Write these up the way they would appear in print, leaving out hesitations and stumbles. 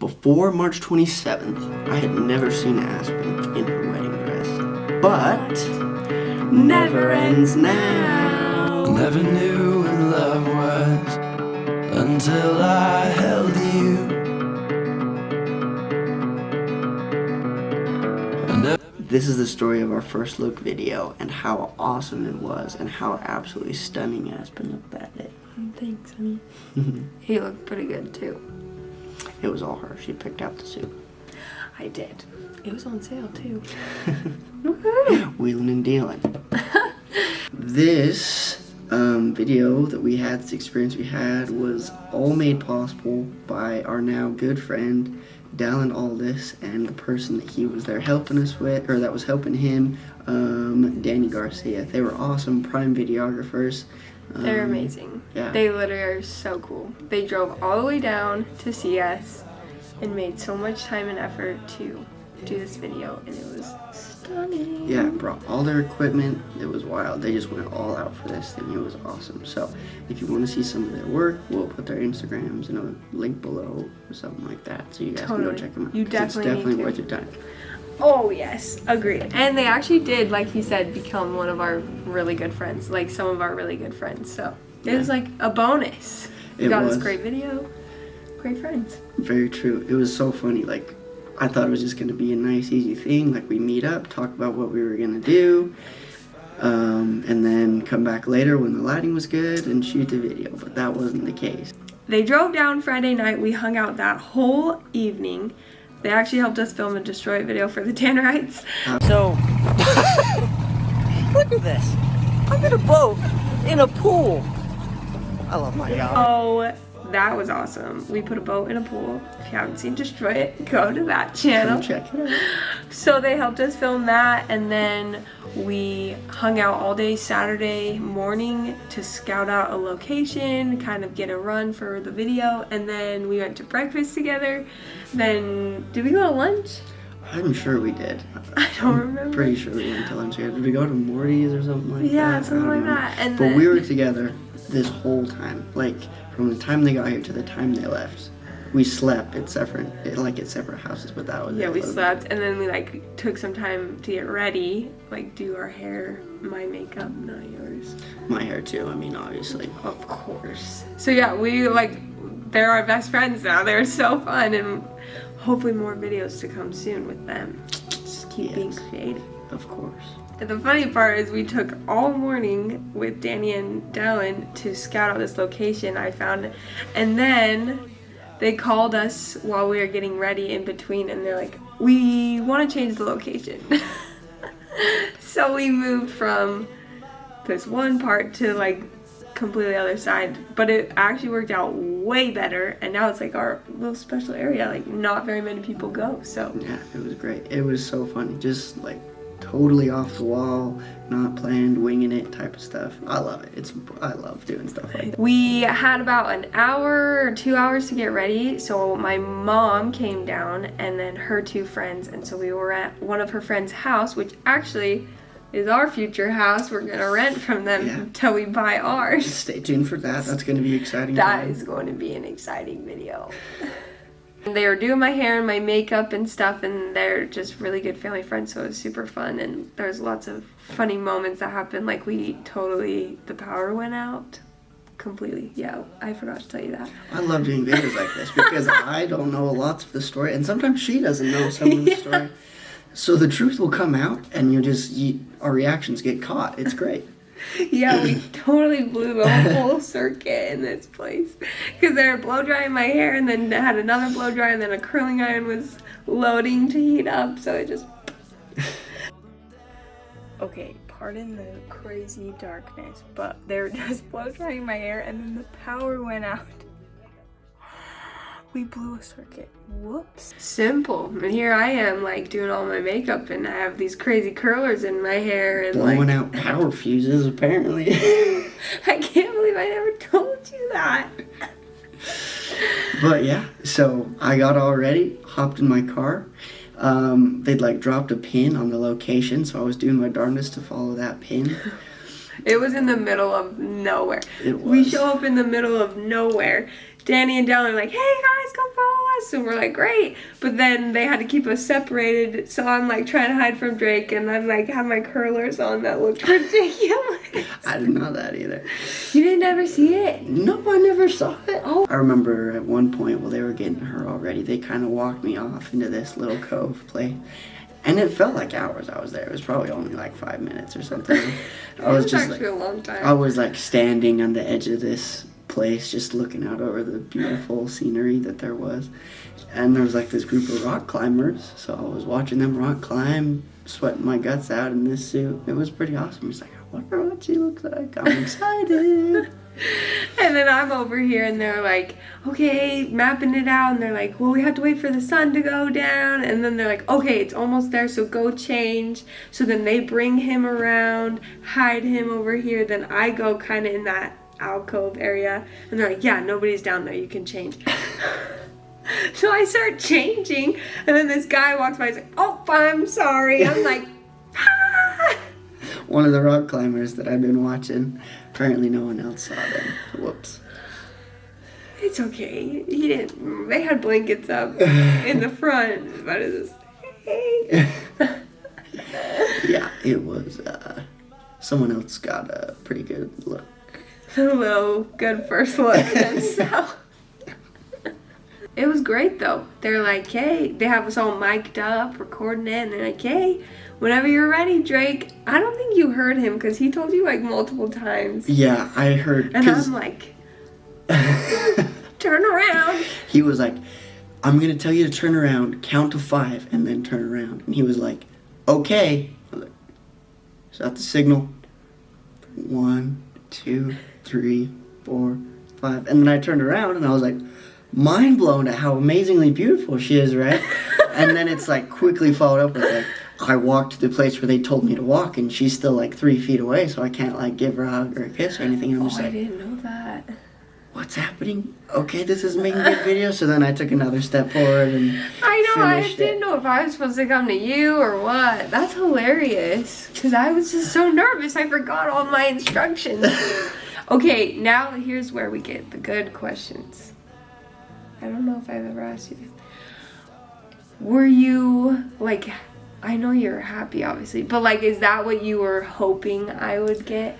Before March 27th, I had never seen Aspen in her wedding dress. But never ends now. Never knew what love was until I held you. This is the story of our first look video and how awesome it was and how absolutely stunning Aspen looked that day. Thanks, honey. He looked pretty good too. It was all her. She picked out the suit. I did. It was on sale too. Wheeling and dealing. This video that we had, this experience we had, was all made possible by our now good friend Dallin Aldis and the person that he was there helping us with, or that was helping him, Danny Garcia. They were awesome prime videographers. They're amazing. Yeah. They literally are so cool. They drove all the way down to see us and made so much time and effort to do this video, and it was stunning. Yeah, brought all their equipment. It was wild. They just went all out for this thing. It was awesome. So if you want to see some of their work, we'll put their Instagrams in a link below or something like that, so you guys can go check them out. You definitely It's definitely need to. worth your time. Oh yes, agreed. And they actually did, like he said, become one of our really good friends, like some of our really good friends. So it was like a bonus. We got this great video, great friends. Very true. It was so funny. Like, I thought it was just going to be a nice, easy thing. Like, we meet up, talk about what we were going to do, and then come back later when the lighting was good and shoot the video. But that wasn't the case. They drove down Friday night. We hung out that whole evening. They actually helped us film a Destroy It video for the Tannerites. So, look at this. I'm in a boat in a pool. I love my job. Oh, that was awesome. We put a boat in a pool. If you haven't seen Destroy It, go to that channel. Come check it out. So they helped us film that, and then we hung out all day Saturday morning to scout out a location, kind of get a run for the video, and then we went to breakfast together. Then, did we go to lunch? I'm sure we did. I don't remember. I'm pretty sure we went to lunch together. Did we go to Morty's or something like that? Yeah, something like that. And but then, we were together this whole time. Like, from the time they got here to the time they left. We slept at separate houses, but that was it. Yeah, we slept, and then we like took some time to get ready, like do our hair, my makeup, not yours. My hair too, I mean, obviously. Of course. So yeah, we they're our best friends now. They're so fun, and hopefully more videos to come soon with them. Just keep being creative. Of course. And the funny part is we took all morning with Danny and Dallin to scout out this location I found, and then they called us while we were getting ready in between, and they're like, we want to change the location. So we moved from this one part to like completely other side, but it actually worked out way better, and now it's like our little special area, like not very many people go. So yeah, it was great. It was so funny, just like totally off the wall, not planned, winging it type of stuff. I love it. I love doing stuff like that. We had about an hour or 2 hours to get ready, so my mom came down and then her two friends, and so we were at one of her friends' house, which actually is our future house. We're gonna rent from them until we buy ours. Stay tuned for that. That's gonna be exciting. That is going to be an exciting video. They were doing my hair and my makeup and stuff, and they're just really good family friends, so it was super fun, and there's lots of funny moments that happened, like the power went out completely. Yeah, I forgot to tell you that. I love doing videos like this because I don't know lots of the story, and sometimes she doesn't know some of the story. So the truth will come out, and our reactions get caught. It's great. Yeah, we totally blew the whole circuit in this place because they were blow drying my hair, and then they had another blow dryer, and then a curling iron was loading to heat up, so it just... Okay, pardon the crazy darkness, but they were just blow drying my hair, and then the power went out. We blew a circuit. Whoops. Simple. And here I am, like, doing all my makeup, and I have these crazy curlers in my hair, and blowing out power fuses, apparently. I can't believe I never told you that. But yeah, so I got all ready, hopped in my car. They'd like dropped a pin on the location, so I was doing my darndest to follow that pin. It was in the middle of nowhere. It was. We show up in the middle of nowhere. Danny and Dallin are like, hey guys, come follow us, and we're like, great. But then they had to keep us separated, so I'm like trying to hide from Drake, and I'm like have my curlers on that looked ridiculous. I didn't know that either. You didn't ever see it? No, I never saw it. Oh. I remember at one point while they were getting her all ready, they kind of walked me off into this little cove place. And it felt like hours I was there. It was probably only like 5 minutes or something. I was just actually like, a long time. I was like standing on the edge of this place, just looking out over the beautiful scenery that there was. And there was like this group of rock climbers. So I was watching them rock climb, sweating my guts out in this suit. It was pretty awesome. It's like, I wonder what she looks like. I'm excited. And then I'm over here and they're like, okay, mapping it out. And they're like, well, we have to wait for the sun to go down. And then they're like, okay, it's almost there, so go change. So then they bring him around, hide him over here. Then I go kind of in that alcove area. And they're like, yeah, nobody's down there. You can change. So I start changing. And then this guy walks by and he's like, oh, I'm sorry. I'm like, ah! One of the rock climbers that I've been watching, apparently no one else saw them. Whoops. It's okay. He didn't. They had blankets up in the front, but it's hey. Yeah, it was, someone else got a pretty good look. Hello, good first look. So it was great though. They're like, hey, they have us all mic'd up, recording it, and they're like, hey, whenever you're ready, Drake. I don't think you heard him because he told you like multiple times. Yeah, I heard. And I'm like, turn around. He was like, I'm going to tell you to turn around, count to 5, and then turn around. And he was like, okay. I was like, is that the signal? 1, 2, 3, 4, 5. And then I turned around and I was like, mind blown at how amazingly beautiful she is, right? And then it's like quickly followed up with like, I walked to the place where they told me to walk, and she's still like 3 feet away, so I can't like give her a hug or a kiss or anything. And I'm just I like, didn't know that. what's happening? Okay, this is making a good video. So then I took another step forward and I finished didn't know if I was supposed to come to you or what. That's hilarious. Because I was just so nervous. I forgot all my instructions. Okay, now here's where we get the good questions. I don't know if I've ever asked you this. Were you, like, I know you're happy, obviously, but, like, is that what you were hoping I would get?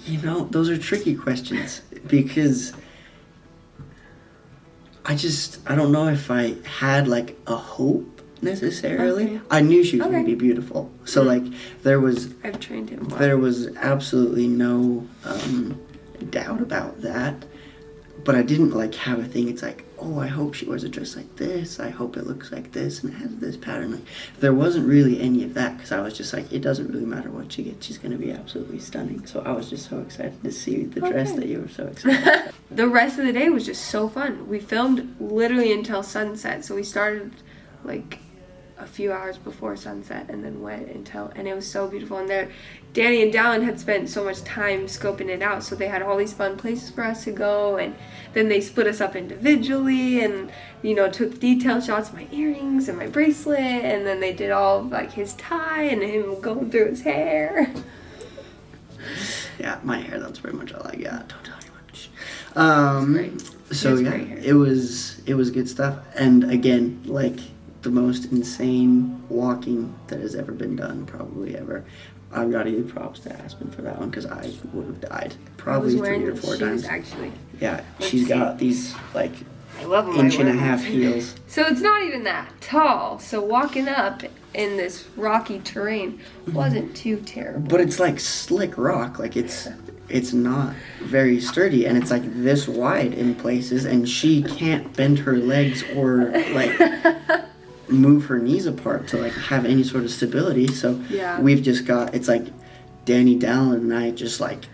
You know, those are tricky questions because I don't know if I had like a hope necessarily. Okay. I knew she was Okay. going to be beautiful. So like I've trained him well. there was absolutely no doubt about that. But I didn't like have a thing. It's like, oh, I hope she wears a dress like this. I hope it looks like this and it has this pattern. Like, there wasn't really any of that because I was just like, it doesn't really matter what she gets. She's going to be absolutely stunning. So I was just so excited to see the dress that you were so excited. The rest of the day was just so fun. We filmed literally until sunset. So we started like a few hours before sunset and then went and it was so beautiful. And there, Danny and Dallin had spent so much time scoping it out, so they had all these fun places for us to go, and then they split us up individually and, you know, took detail shots of my earrings and my bracelet, and then they did all of, like, his tie and him going through his hair. Yeah, my hair, that's pretty much all I got. Don't tell anyone. Great. So He has yeah, great hair. it was good stuff. And again, like the most insane walking that has ever been done, probably ever. I've got to give props to Aspen for that one because I would have died probably 3 or 4 times. Actually. Yeah, Let's she's see. got these like I love them. 1.5 inch heels. So it's not even that tall. So walking up in this rocky terrain wasn't too terrible. But it's like slick rock, like it's not very sturdy, and it's like this wide in places, and she can't bend her legs or like move her knees apart to like have any sort of stability. So Yeah. we've just got, it's like Danny, Dallin, and I just like,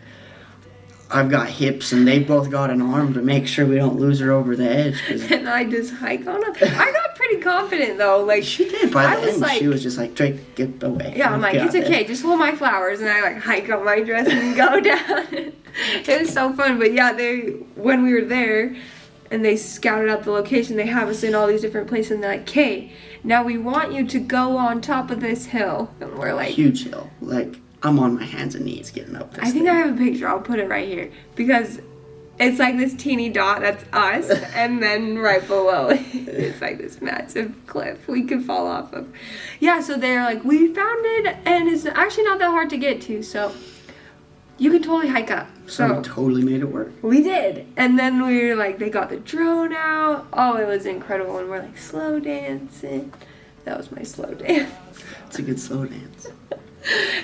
I've got hips and they've both got an arm to make sure we don't lose her over the edge. 'Cause And I just hike on up. I got pretty confident though. Like she did. By I the was end, like, she was just like, Drake, get away. yeah, I'm like, I've it's got okay, this." just hold my flowers, and I like hike up my dress and go down. It was so fun. But yeah, when we were there and they scouted out the location, they have us in all these different places, and they're like, "Okay, now we want you to go on top of this hill," and we're like, Huge hill. Like, I'm on my hands and knees getting up this I think thing. I have a picture. I'll put it right here because It's like this teeny dot, that's us, and then right below it's like this massive cliff we could fall off of. Yeah, so they're like, we found it, and it's actually not that hard to get to, so you can totally hike up. So we totally made it work. We did. And then we were like, they got the drone out. Oh, it was incredible. And we're like slow dancing. That was my slow dance. It's a good slow dance.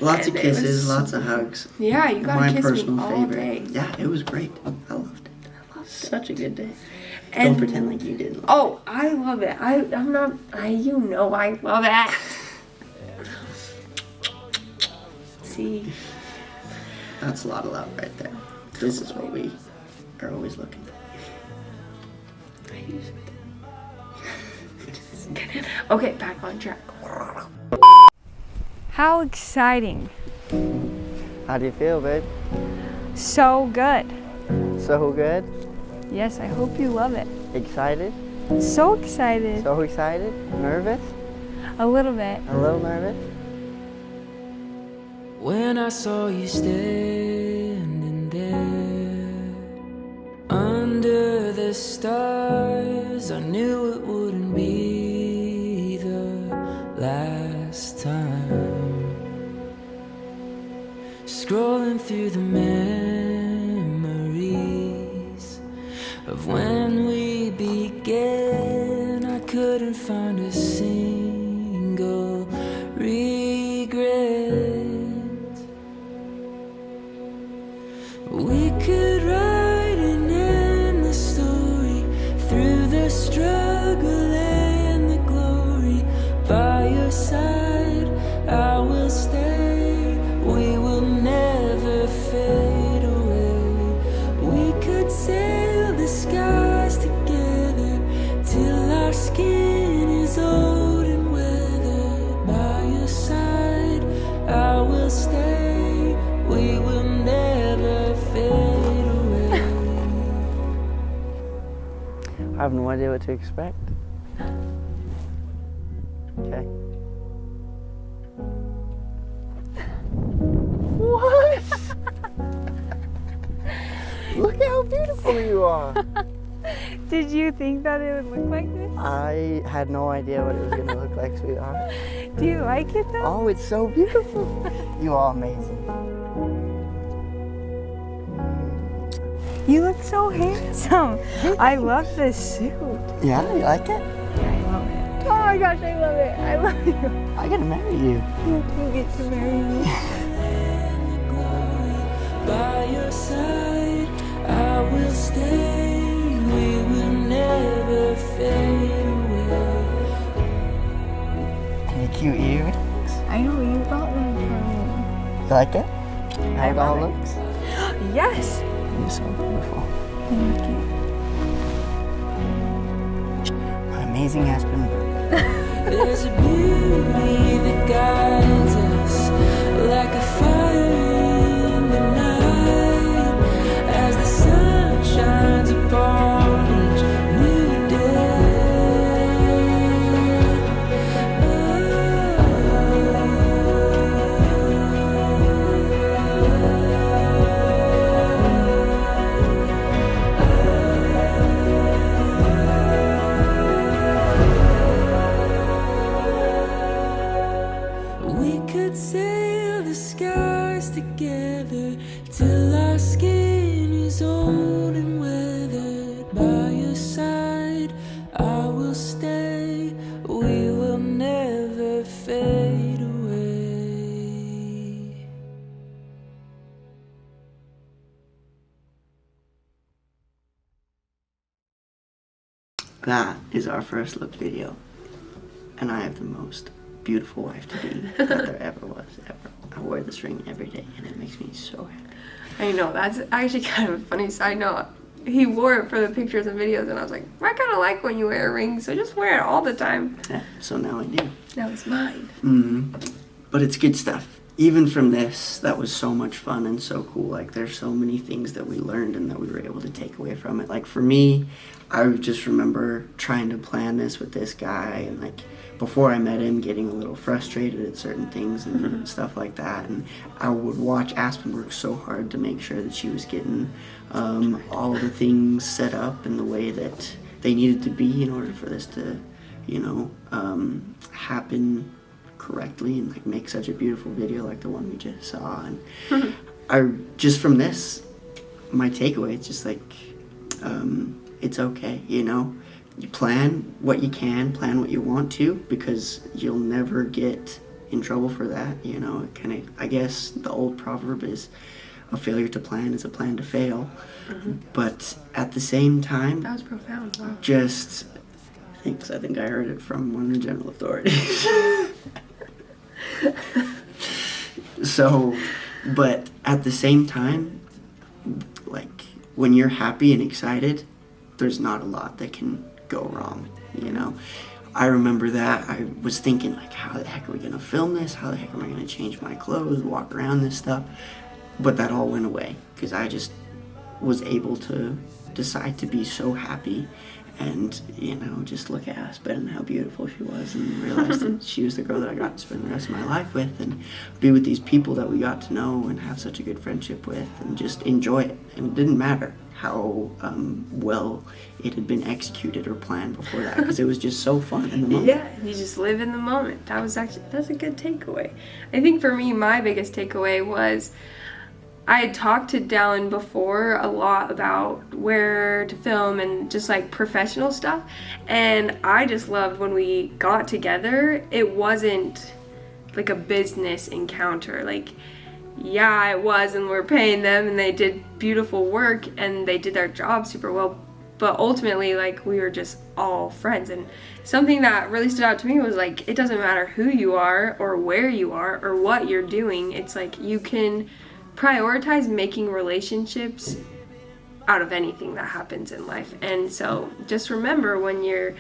Lots of kisses, lots of hugs. Yeah, you got to kiss me all favorite. day. Yeah, it was great. I loved it. Such a good day. And, don't pretend like you didn't. Oh, I love it. I'm not, you know I love it. See? That's a lot of love right there. This is what we are always looking for. Okay, back on track. How exciting. How do you feel, babe? So good. So good? Yes, I hope you love it. Excited? So excited. So excited? Nervous? A little bit. A little nervous? When I saw you standing there under the stars, I knew it wouldn't be the last time. Scrolling through the memories of when we began, I couldn't find a single regret. We could write an endless story through the struggle and the glory. By your side, I will stay. We will never fade away. We could sail the skies together till our skin is old and weathered. By your side, I will stay. We will never fade away. I have no idea what to expect. Okay. What? Look how beautiful you are. Did you think that it would look like this? I had no idea what it was going to look like, sweetheart. Do you like it though? Oh, it's so beautiful. You are amazing. You look so handsome. I love this suit. Yeah, you like it? Yeah, I love it. Oh my gosh, I love it. I love you. I gotta marry you. You get to marry me. By your side, I will stay. We will never fade away. Any cute earrings? I know you got them for You like it? How it all love it. looks? me. Yes. You're so beautiful. Thank you. My amazing husband. There's a beauty that guides us like a fire in the night as the sun shines upon each new We could sail the skies together till our skin is old and weathered. By your side, I will stay. We will never fade away. That is our first look video. And I have the most beautiful wife to be that there ever was, ever. I wear this ring every day and it makes me so happy. I know, that's actually kind of a funny side note. He wore it for the pictures and videos, and I was like, I kind of like when you wear a ring, so just wear it all the time. Yeah, so now I do. That was mine. Mm-hmm. But it's good stuff. even from this, that was so much fun and so cool. Like, there's so many things that we learned and that we were able to take away from it. Like, for me, I just remember trying to plan this with this guy, and like before I met him, getting a little frustrated at certain things and stuff like that. And I would watch Aspen work so hard to make sure that she was getting all the things set up in the way that they needed to be in order for this to, happen correctly and like make such a beautiful video like the one we just saw. And I just from this, my takeaway is just like, it's okay, you plan what you can, plan what you want to, because you'll never get in trouble for that. It kind of, I guess the old proverb is, a failure to plan is a plan to fail. But at the same time, That was profound. Wow. just thanks. I think I heard it from one of the general authorities. So, but at the same time, like when you're happy and excited, there's not a lot that can go wrong, I remember that I was thinking like, how the heck are we gonna film this? How the heck am I gonna change my clothes, walk around this stuff? But that all went away because I just was able to decide to be so happy and, just look at Aspen and how beautiful she was and realize that she was the girl that I got to spend the rest of my life with and be with these people that we got to know and have such a good friendship with and just enjoy it. And it didn't matter how well it had been executed or planned before that because it was just so fun in the moment. Yeah, you just live in the moment. That's a good takeaway. I think for me, my biggest takeaway was I had talked to Dallin before a lot about where to film and just like professional stuff, and I just loved when we got together, it wasn't like a business encounter. Like, yeah, it was, and we're paying them and they did beautiful work and they did their job super well, but ultimately, like, we were just all friends. And something that really stood out to me was like, it doesn't matter who you are or where you are or what you're doing, it's like you can prioritize making relationships out of anything that happens in life. And so just remember, when you're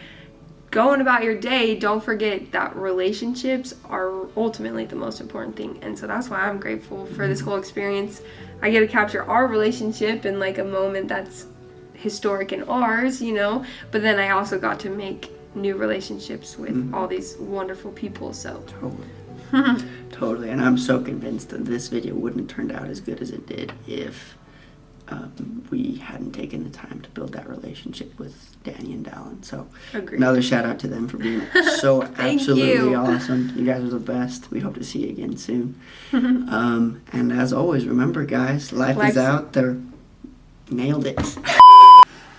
going about your day, don't forget that relationships are ultimately the most important thing. And so that's why I'm grateful for this whole experience. I get to capture our relationship in like a moment that's historic in ours, but then I also got to make new relationships with all these wonderful people. So Totally, and I'm so convinced that this video wouldn't have turned out as good as it did if we hadn't taken the time to build that relationship with Danny and Dallin. So Agreed. Another shout out to them for being so absolutely you. awesome. You guys are the best. We hope to see you again soon. And as always, remember guys, life is out there. Nailed it.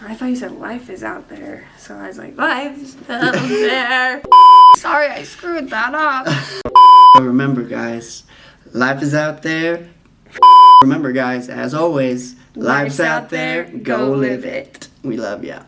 I thought you said life is out there, so I was like, life's out there. Sorry, I screwed that up. So remember guys, life is out there. Remember guys, as always, life's out there. Go live it. We love ya.